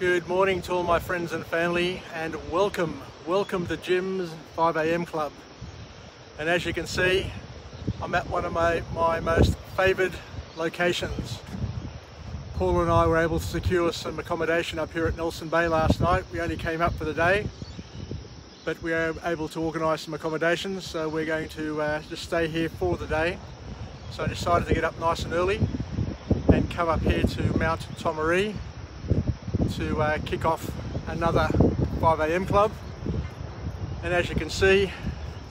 Good morning to all my friends and family, and welcome to Jim's 5 a.m. club. And as you can see, I'm at one of my most favoured locations. Paul and I were able to secure some accommodation up here at Nelson Bay last night. We only came up for the day, but we were able to organise some accommodations, so we're going to just stay here for the day. So I decided to get up nice and early and come up here to Mount Tomaree to kick off another 5 a.m. club. And as you can see,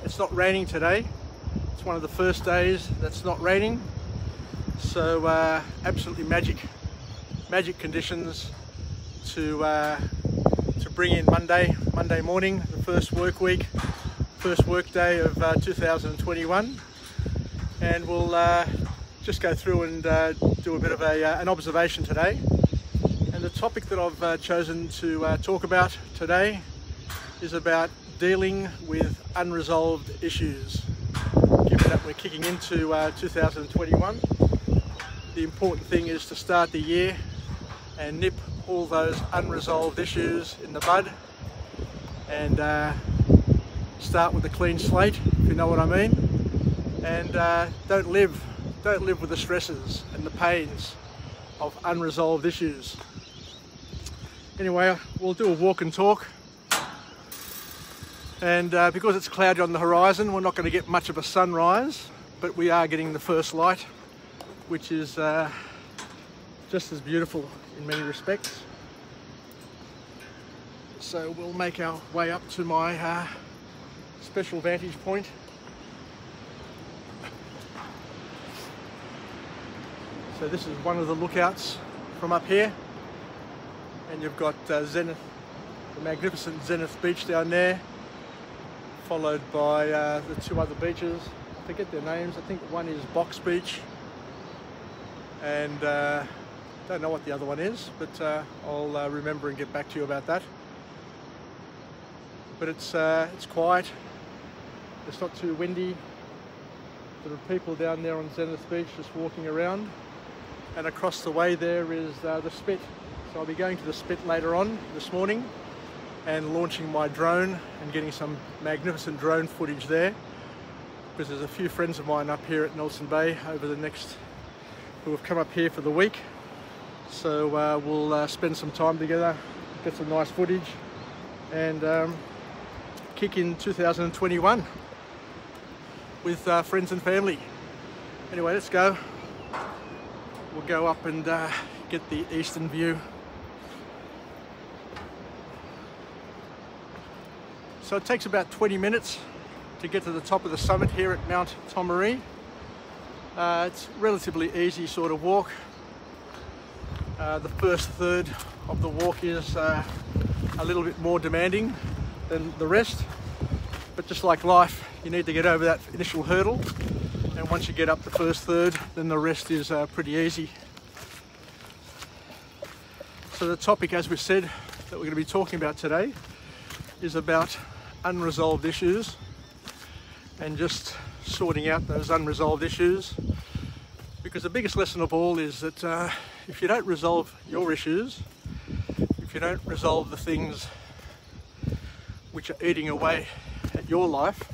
it's not raining today. It's one of the first days that's not raining, so absolutely magic conditions to bring in Monday morning, the first work day of 2021. And we'll just go through and do a bit of an observation today. And the topic that I've chosen to talk about today is about dealing with unresolved issues. Given that we're kicking into 2021, the important thing is to start the year and nip all those unresolved issues in the bud and start with a clean slate, if you know what I mean. And don't live with the stresses and the pains of unresolved issues. Anyway, we'll do a walk and talk, and because it's cloudy on the horizon, we're not going to get much of a sunrise, but we are getting the first light, which is just as beautiful in many respects. So we'll make our way up to my special vantage point. So this is one of the lookouts from up here. And you've got Zenith, the magnificent Zenith beach down there, followed by the two other beaches. I forget their names. I think one is Box Beach, and don't know what the other one is, but I'll remember and get back to you about that. But it's quiet. It's not too windy. There are people down there on Zenith Beach just walking around, and across the way there is the Spit. So I'll be going to the Spit later on this morning and launching my drone and getting some magnificent drone footage there, because there's a few friends of mine up here at Nelson Bay who have come up here for the week. So we'll spend some time together, get some nice footage, and kick in 2021 with friends and family. Anyway, let's go. We'll go up and get the eastern view. So it takes about 20 minutes to get to the top of the summit here at Mount Tomaree. It's a relatively easy sort of walk. The first third of the walk is a little bit more demanding than the rest, but just like life, you need to get over that initial hurdle, and once you get up the first third, then the rest is pretty easy. So the topic, as we said, that we're going to be talking about today is about unresolved issues, and just sorting out those unresolved issues, because the biggest lesson of all is that if you don't resolve your issues, if you don't resolve the things which are eating away at your life,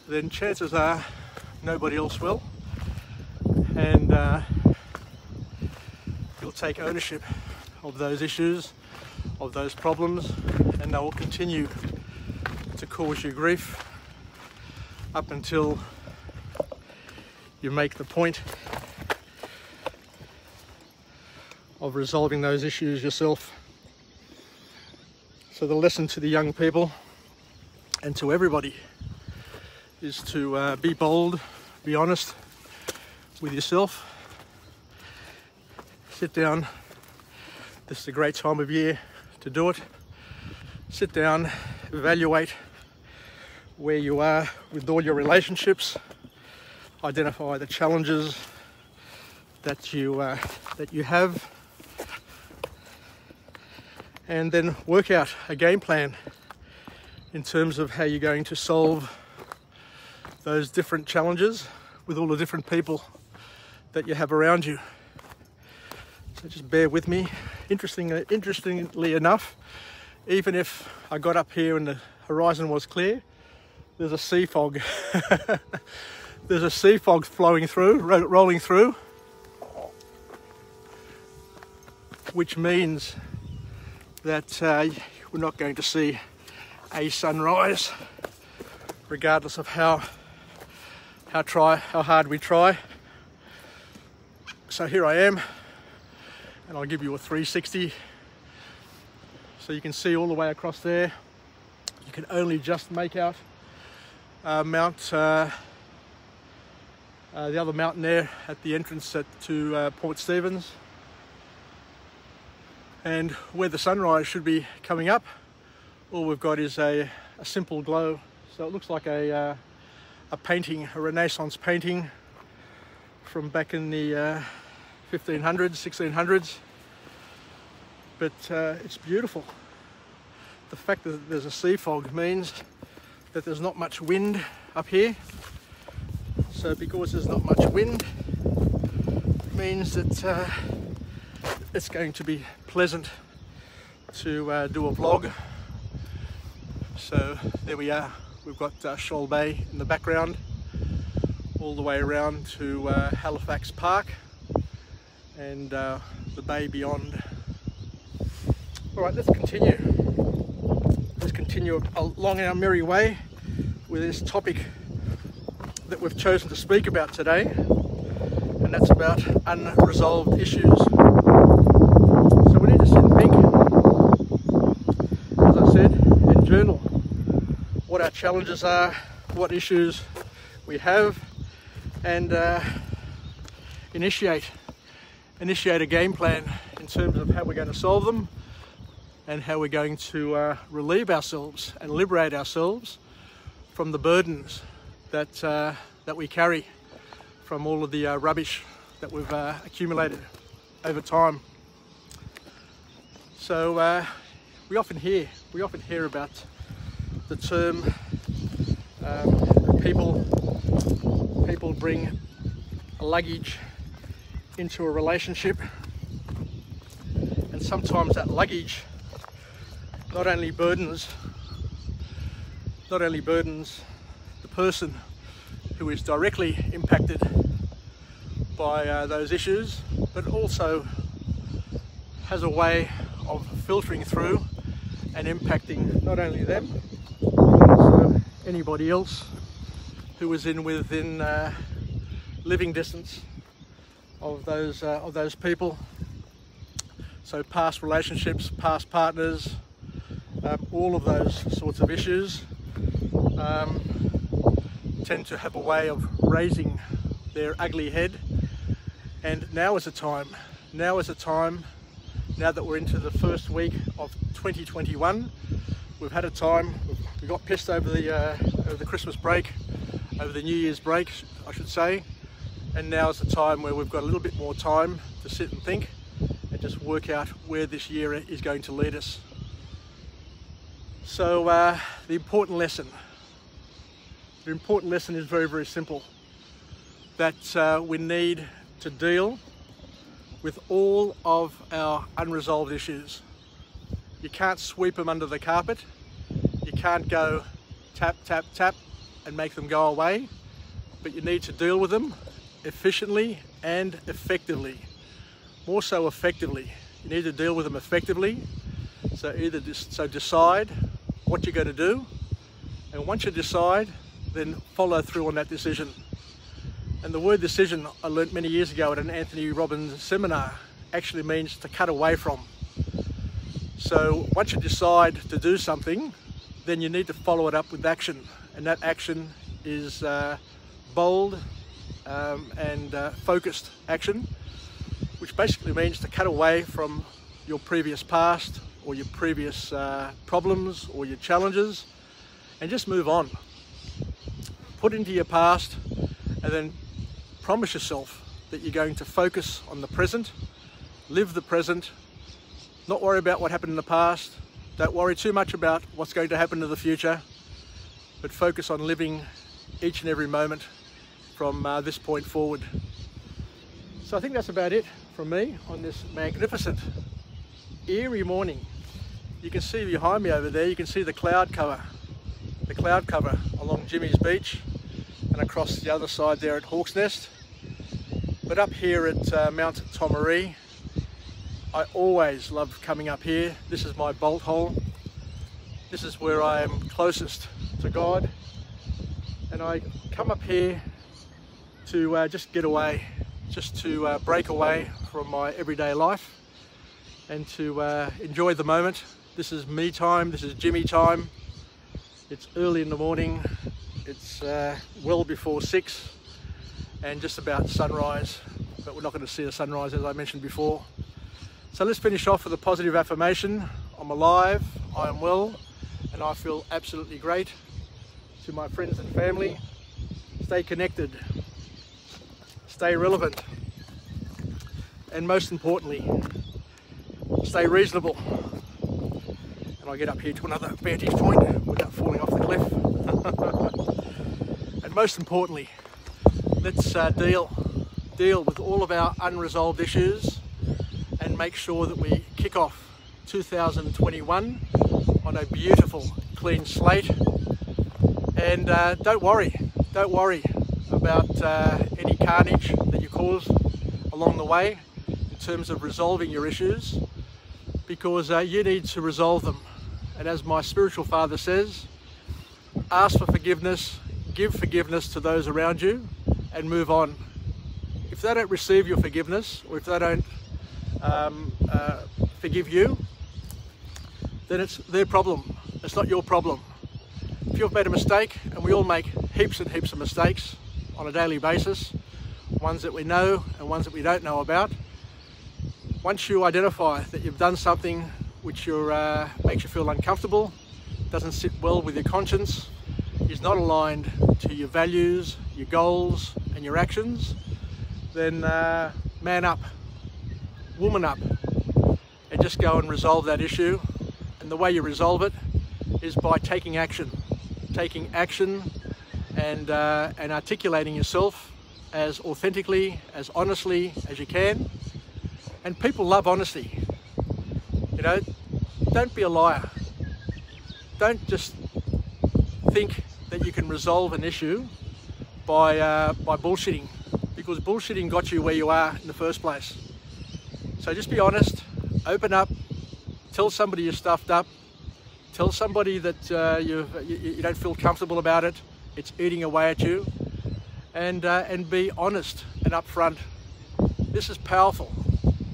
then chances are nobody else will, and you'll take ownership of those issues, of those problems, and they will continue to cause you grief up until you make the point of resolving those issues yourself. So the lesson to the young people and to everybody is to be bold, be honest with yourself, sit down. This is a great time of year to do it. Sit down, evaluate where you are with all your relationships, identify the challenges that you have, and then work out a game plan in terms of how you're going to solve those different challenges with all the different people that you have around you. So just bear with me interestingly enough, even if I got up here and the horizon was clear, there's a sea fog. There's a sea fog flowing through, rolling through, which means that we're not going to see a sunrise, regardless of how hard we try. So here I am, and I'll give you a 360 so you can see all the way across there. You can only just make out the other mountain there at the entrance to Port Stephens, and where the sunrise should be coming up, all we've got is a simple glow. So it looks like a painting, a Renaissance painting from back in the 1500s, 1600s, but it's beautiful. The fact that there's a sea fog means that there's not much wind up here. So because there's not much wind, it means that it's going to be pleasant to do a vlog. So there we are. We've got Shoal Bay in the background, all the way around to Halifax Park and the bay beyond. All right, let's continue. Let's continue along our merry way with this topic that we've chosen to speak about today, and that's about unresolved issues. So we need to sit and think, as I said, and journal what our challenges are, what issues we have, and initiate a game plan in terms of how we're going to solve them and how we're going to relieve ourselves and liberate ourselves from the burdens that we carry from all of the rubbish that we've accumulated over time. So we often hear about the term people bring a luggage into a relationship, and sometimes that luggage not only burdens the person who is directly impacted by those issues, but also has a way of filtering through and impacting not only them, but also anybody else who is within living distance of those people. So past relationships, past partners, all of those sorts of issues tend to have a way of raising their ugly head. And now is the time, now that we're into the first week of 2021, we've had a time, we got pissed over the Christmas break, over the New Year's break, I should say, and now is the time where we've got a little bit more time to sit and think and just work out where this year is going to lead us. So the important lesson is very, very simple, that we need to deal with all of our unresolved issues. You can't sweep them under the carpet. You can't go tap, tap, tap and make them go away, but you need to deal with them efficiently and effectively. More so effectively. You need to deal with them effectively. So decide what you're going to do, and once you decide, then follow through on that decision. And the word decision, I learnt many years ago at an Anthony Robbins seminar, actually means to cut away from. So once you decide to do something, then you need to follow it up with action, and that action is bold and focused action, which basically means to cut away from your previous past or your previous problems or your challenges and just move on. Put into your past and then promise yourself that you're going to focus on the present, live the present, not worry about what happened in the past, don't worry too much about what's going to happen in the future, but focus on living each and every moment from this point forward. So I think that's about it from me on this magnificent eerie morning. You can see behind me over there, you can see the cloud cover along Jimmy's Beach and across the other side there at Hawk's Nest. But up here at Mount Tomaree, I always love coming up here. This is my bolt hole. This is where I am closest to God, and I come up here to just get away, just to break away from my everyday life and to enjoy the moment. This is me time, this is Jimmy time. It's early in the morning, it's well before 6 and just about sunrise, but we're not going to see the sunrise as I mentioned before. So let's finish off with a positive affirmation. I'm alive, I am well, and I feel absolutely great. To my friends and family, stay connected, stay relevant, and most importantly, stay reasonable. And I'll get up here to another vantage point without falling off the cliff. And most importantly, let's deal with all of our unresolved issues and make sure that we kick off 2021 on a beautiful clean slate. And don't worry about any carnage that you cause along the way in terms of resolving your issues, because you need to resolve them. And as my spiritual father says, ask for forgiveness, give forgiveness to those around you, and move on. If they don't receive your forgiveness, or if they don't forgive you, then it's their problem. It's not your problem. If you've made a mistake, and we all make heaps and heaps of mistakes on a daily basis, ones that we know and ones that we don't know about, once you identify that you've done something which makes you feel uncomfortable, doesn't sit well with your conscience, is not aligned to your values, your goals and your actions, then man up, woman up, and just go and resolve that issue. And the way you resolve it is by taking action and articulating yourself as authentically, as honestly as you can. And people love honesty. You know, don't be a liar. Don't just think that you can resolve an issue by bullshitting, because bullshitting got you where you are in the first place. So just be honest, open up, tell somebody you're stuffed up, tell somebody that you don't feel comfortable about it, it's eating away at you, and be honest and upfront. This is a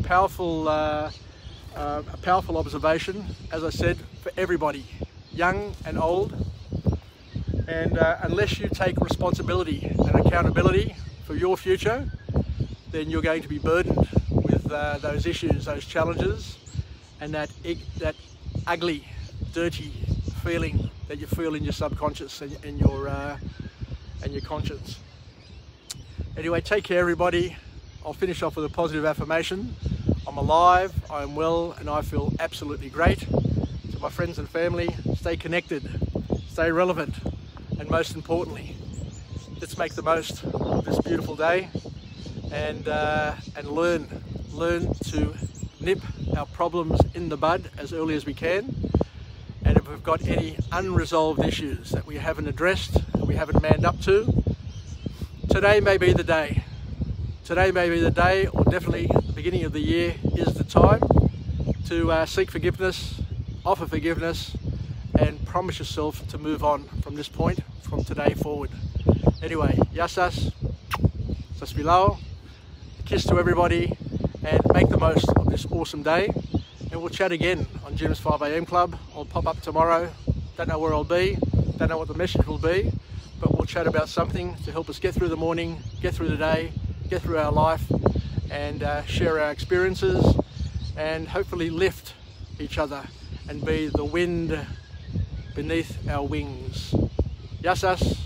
powerful observation, as I said, for everybody, young and old. And unless you take responsibility and accountability for your future, then you're going to be burdened with those issues, those challenges, and that ugly, dirty feeling that you feel in your subconscious and your conscience. Anyway, take care everybody. I'll finish off with a positive affirmation. I'm alive, I'm well, and I feel absolutely great. To my friends and family, stay connected, stay relevant, and most importantly, let's make the most of this beautiful day and learn to nip our problems in the bud as early as we can. And if we've got any unresolved issues that we haven't addressed, that we haven't manned up to, today may be the day. Today may be the day, or definitely the beginning of the year is the time to seek forgiveness, offer forgiveness, and promise yourself to move on from this point, from today forward. Anyway, yassas, saspilao, a kiss to everybody, and make the most of this awesome day. And we'll chat again on Jim's 5 AM Club. I'll pop up tomorrow. Don't know where I'll be, don't know what the message will be, but we'll chat about something to help us get through the morning, get through the day, get through our life, and share our experiences, and hopefully lift each other and be the wind beneath our wings. Yassas,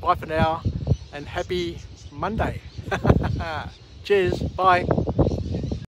bye for now, and happy Monday. Cheers, bye.